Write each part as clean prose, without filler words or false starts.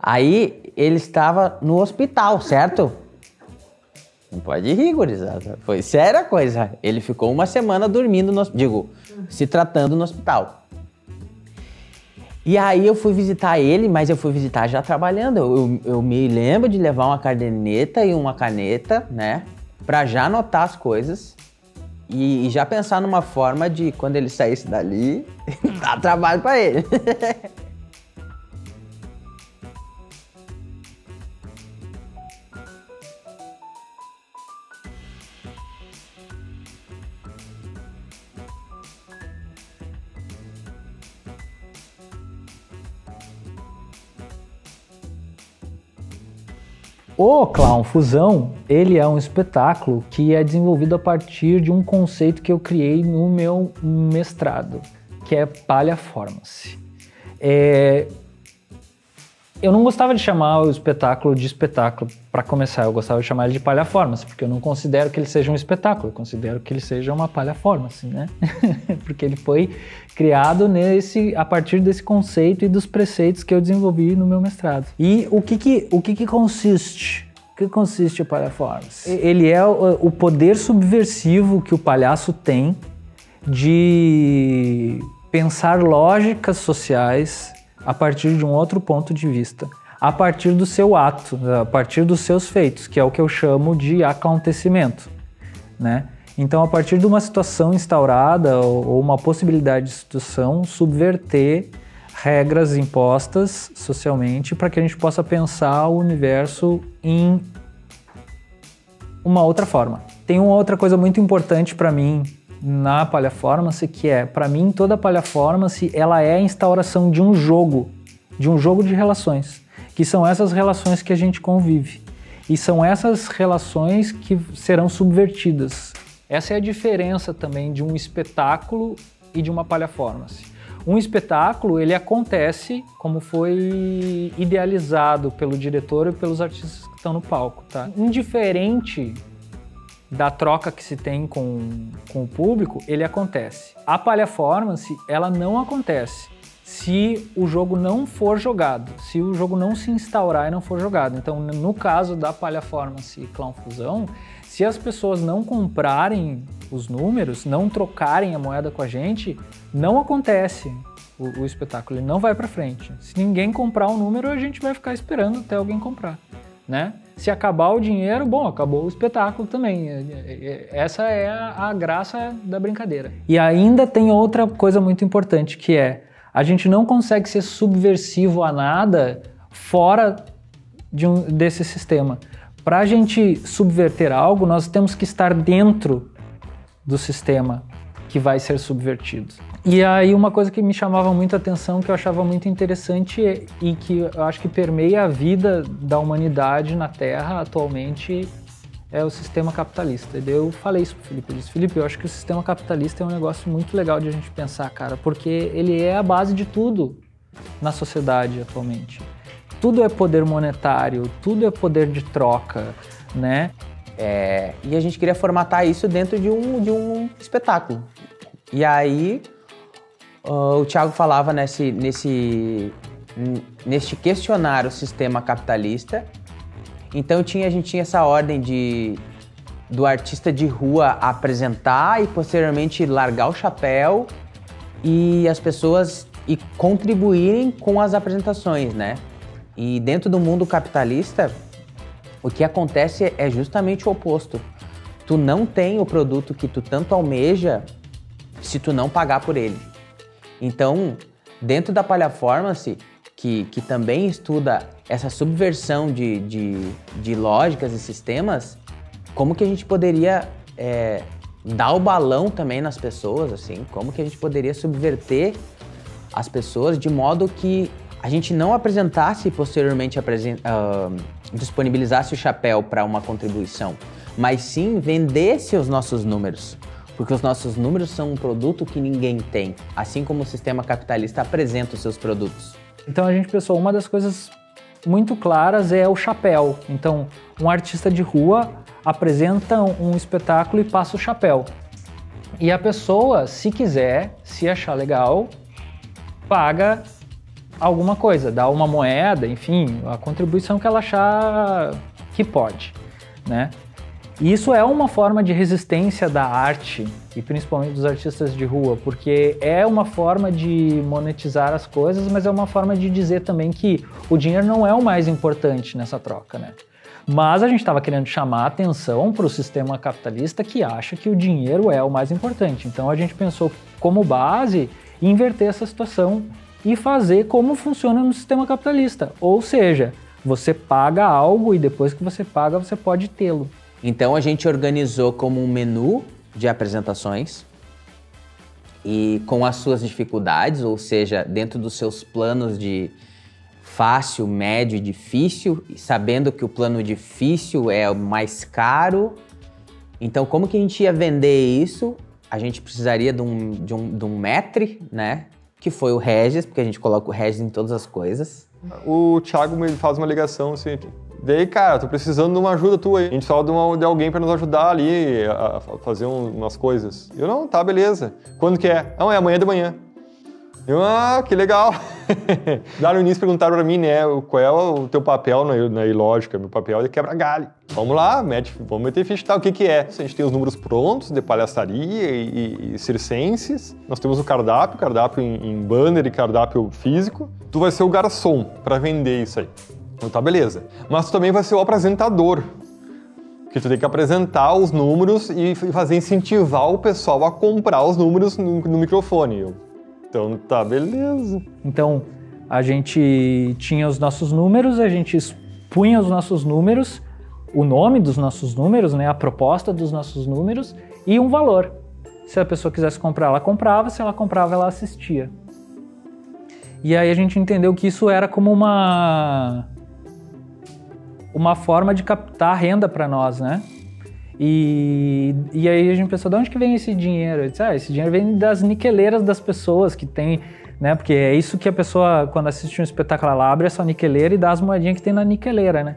Aí ele estava no hospital, certo? Não pode rir, gurizada. Foi séria a coisa. Ele ficou uma semana dormindo, se tratando no hospital. E aí eu fui visitar ele, mas eu fui visitar já trabalhando. Eu me lembro de levar uma caderneta e uma caneta, né? Pra já anotar as coisas e já pensar numa forma de, quando ele saísse dali, dar trabalho pra ele. O Clown Fusão, ele é um espetáculo que é desenvolvido a partir de um conceito que eu criei no meu mestrado, que é palhaformance. Eu não gostava de chamar o espetáculo de espetáculo para começar, eu gostava de chamar ele de palhaformance, porque eu não considero que ele seja um espetáculo, eu considero que ele seja uma palhaformance, né? Porque ele foi criado a partir desse conceito e dos preceitos que eu desenvolvi no meu mestrado. E o que consiste? O que consiste a palhaformance? Ele é o poder subversivo que o palhaço tem de pensar lógicas sociais a partir de um outro ponto de vista, a partir do seu ato, a partir dos seus feitos, que é o que eu chamo de acontecimento, né? Então, a partir de uma situação instaurada ou uma possibilidade de situação, subverter regras impostas socialmente para que a gente possa pensar o universo em uma outra forma. Tem uma outra coisa muito importante para mim na palhaformance, que é, para mim, toda palhaformance, ela é a instauração de um jogo de relações, que são essas relações que a gente convive. E são essas relações que serão subvertidas. Essa é a diferença também de um espetáculo e de uma palhaformance. Um espetáculo, ele acontece como foi idealizado pelo diretor e pelos artistas que estão no palco, tá? Indiferente da troca que se tem com o público, ele acontece. A palhaformance, ela não acontece se o jogo não for jogado, se o jogo não se instaurar e não for jogado. Então, no caso da palhaformance e Clown Fusão, se as pessoas não comprarem os números, não trocarem a moeda com a gente, não acontece o espetáculo, ele não vai para frente. Se ninguém comprar um número, a gente vai ficar esperando até alguém comprar, né? Se acabar o dinheiro, bom, acabou o espetáculo também. Essa é a graça da brincadeira. E ainda tem outra coisa muito importante, que é a gente não consegue ser subversivo a nada fora desse sistema. Para a gente subverter algo, nós temos que estar dentro do sistema que vai ser subvertido. E aí uma coisa que me chamava muito a atenção, que eu achava muito interessante e que eu acho que permeia a vida da humanidade na Terra atualmente, é o sistema capitalista. Eu falei isso pro Felipe, eu disse, Felipe, eu acho que o sistema capitalista é um negócio muito legal de a gente pensar, cara, porque ele é a base de tudo na sociedade atualmente. Tudo é poder monetário, tudo é poder de troca, né? E a gente queria formatar isso dentro de um espetáculo. E aí o Thiago falava neste questionar o sistema capitalista. Então a gente tinha essa ordem do artista de rua apresentar e posteriormente largar o chapéu e as pessoas contribuírem com as apresentações, né? E dentro do mundo capitalista, o que acontece é justamente o oposto. Tu não tem o produto que tu tanto almeja se tu não pagar por ele. Então, dentro da palhaformance, que também estuda essa subversão de lógicas e sistemas, como que a gente poderia dar o balão também nas pessoas, assim, como que a gente poderia subverter as pessoas de modo que a gente não apresentasse e posteriormente disponibilizasse o chapéu para uma contribuição, mas sim vendesse os nossos números. Porque os nossos números são um produto que ninguém tem, assim como o sistema capitalista apresenta os seus produtos. Então a gente pensou, uma das coisas muito claras é o chapéu. Então, um artista de rua apresenta um espetáculo e passa o chapéu. E a pessoa, se quiser, se achar legal, paga alguma coisa, dar uma moeda, enfim, a contribuição que ela achar que pode, né? E isso é uma forma de resistência da arte, e principalmente dos artistas de rua, porque é uma forma de monetizar as coisas, mas é uma forma de dizer também que o dinheiro não é o mais importante nessa troca, né? Mas a gente estava querendo chamar a atenção para o sistema capitalista que acha que o dinheiro é o mais importante. Então a gente pensou como base inverter essa situação e fazer como funciona no sistema capitalista. Ou seja, você paga algo e depois que você paga, você pode tê-lo. Então a gente organizou como um menu de apresentações e com as suas dificuldades, ou seja, dentro dos seus planos de fácil, médio e difícil, sabendo que o plano difícil é o mais caro. Então como que a gente ia vender isso? A gente precisaria de um maître, né? Que foi o Regis, porque a gente coloca o Regis em todas as coisas. O Thiago me faz uma ligação assim, daí, cara, tô precisando de uma ajuda tua aí. A gente fala de alguém pra nos ajudar ali a fazer umas coisas. Eu, não, tá, beleza. Quando que é? Não, é amanhã de manhã. Eu, que legal. Lá no início perguntaram pra mim, né, qual é o teu papel na Ilógica. Meu papel é quebrar galho. Vamos lá, vamos meter ficha, tá? O que que é? A gente tem os números prontos de palhaçaria e circenses. Nós temos o cardápio em banner e cardápio físico. Tu vai ser o garçom pra vender isso aí. Então tá, beleza. Mas tu também vai ser o apresentador. Porque tu tem que apresentar os números e fazer incentivar o pessoal a comprar os números no microfone. Então tá, beleza. Então a gente tinha os nossos números, a gente expunha os nossos números, o nome dos nossos números, né, a proposta dos nossos números e um valor. Se a pessoa quisesse comprar, ela comprava, se ela comprava, ela assistia. E aí a gente entendeu que isso era como uma forma de captar renda para nós, né? E aí a gente pensou, de onde que vem esse dinheiro? Eu disse, esse dinheiro vem das niqueleiras das pessoas que tem, né? Porque é isso que a pessoa, quando assiste um espetáculo, ela abre essa niqueleira e dá as moedinhas que tem na niqueleira, né?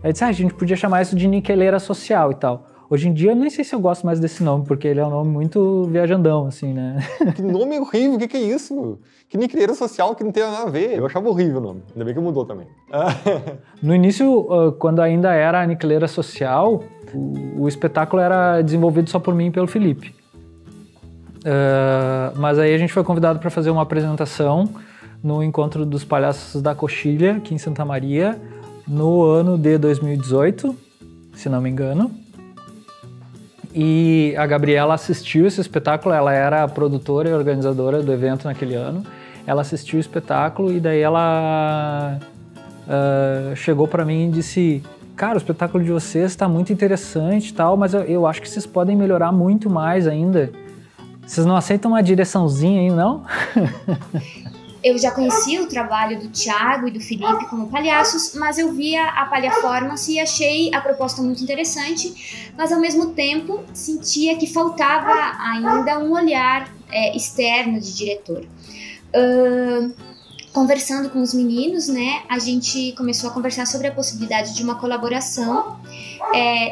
Aí eu disse, a gente podia chamar isso de niqueleira social e tal. Hoje em dia eu nem sei se eu gosto mais desse nome, porque ele é um nome muito viajandão, assim, né? Que nome horrível, o que é isso, meu? Que niqueleira social que não tem nada a ver. Eu achava horrível o nome, ainda bem que mudou também. No início, quando ainda era a niqueleira social, o espetáculo era desenvolvido só por mim e pelo Felipe. Mas aí a gente foi convidado para fazer uma apresentação no Encontro dos Palhaços da Coxilha, aqui em Santa Maria, no ano de 2018, se não me engano. E a Gabriela assistiu esse espetáculo, ela era a produtora e organizadora do evento naquele ano. Ela assistiu o espetáculo e daí ela chegou para mim e disse: cara, o espetáculo de vocês está muito interessante e tal, mas eu acho que vocês podem melhorar muito mais ainda. Vocês não aceitam uma direçãozinha aí, não? Eu já conhecia o trabalho do Thiago e do Felipe como palhaços, mas eu via a Palhaformance e achei a proposta muito interessante, mas ao mesmo tempo sentia que faltava ainda um olhar externo de diretor. Conversando com os meninos, né, a gente começou a conversar sobre a possibilidade de uma colaboração.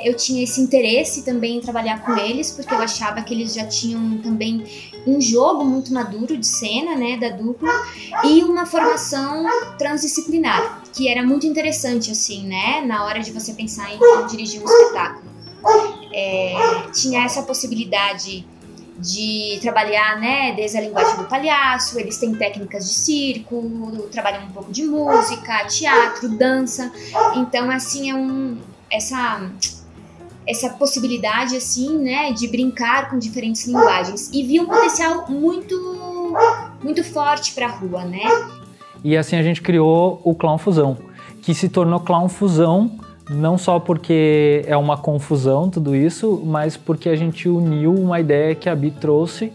Eu tinha esse interesse também em trabalhar com eles, porque eu achava que eles já tinham também um jogo muito maduro de cena, né, da dupla, e uma formação transdisciplinar, que era muito interessante, assim, né, na hora de você pensar em dirigir um espetáculo. Tinha essa possibilidade de trabalhar, né, desde a linguagem do palhaço, eles têm técnicas de circo, trabalham um pouco de música, teatro, dança, então, assim, essa possibilidade, assim, né, de brincar com diferentes linguagens, e vi um potencial muito, muito forte para a rua, né. E assim a gente criou o Clown Fusão, que se tornou Clown Fusão não só porque é uma confusão tudo isso, mas porque a gente uniu uma ideia que a Bi trouxe,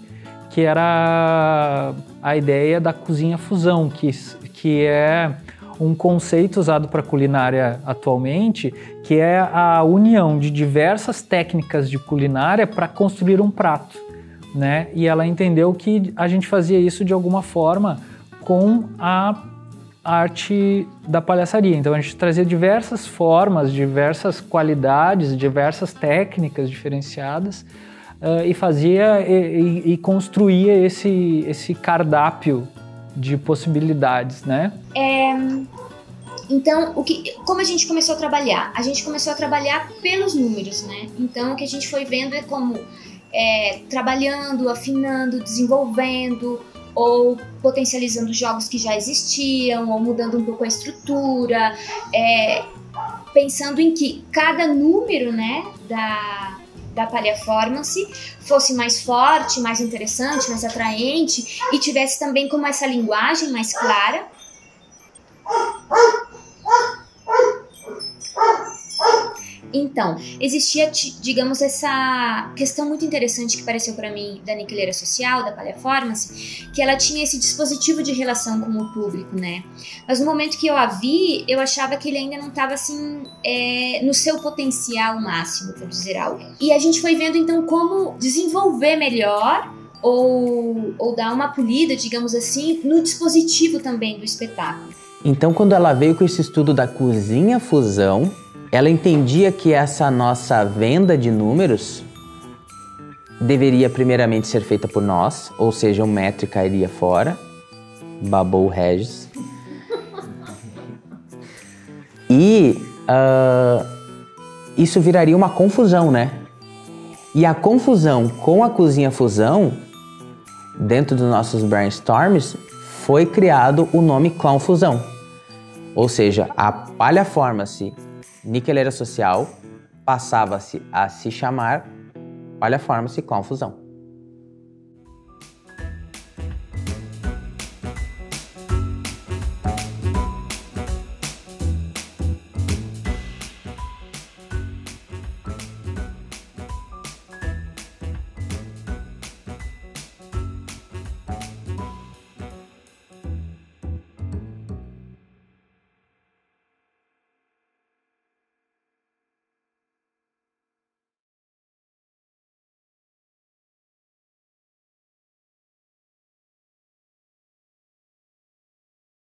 que era a ideia da cozinha fusão, que é um conceito usado para culinária atualmente, que é a união de diversas técnicas de culinária para construir um prato, né? E ela entendeu que a gente fazia isso de alguma forma com a arte da palhaçaria. Então a gente trazia diversas formas, diversas qualidades, diversas técnicas diferenciadas e fazia e construía esse cardápio de possibilidades, né? Então, como a gente começou a trabalhar? A gente começou a trabalhar pelos números, né? Então, o que a gente foi vendo é como trabalhando, afinando, desenvolvendo, ou potencializando jogos que já existiam, ou mudando um pouco a estrutura, pensando em que cada número, né, da Paliaformance fosse mais forte, mais interessante, mais atraente e tivesse também como essa linguagem mais clara. Então, existia, digamos, essa questão muito interessante que apareceu para mim da Niqueleira Social, da Paliaformance, que ela tinha esse dispositivo de relação com o público, né? Mas no momento que eu a vi, eu achava que ele ainda não estava, assim, no seu potencial máximo, por dizer algo. E a gente foi vendo, então, como desenvolver melhor ou dar uma polida, digamos assim, no dispositivo também do espetáculo. Então, quando ela veio com esse estudo da cozinha fusão, ela entendia que essa nossa venda de números deveria primeiramente ser feita por nós, ou seja, o Metri cairia fora, babou o Regis. E isso viraria uma confusão, né? E a confusão com a cozinha fusão, dentro dos nossos brainstorms, foi criado o nome Clown Fusão. Ou seja, a Paliaformance Niqueleira Social passava-se a se chamar Paliaformance Clown Fusão.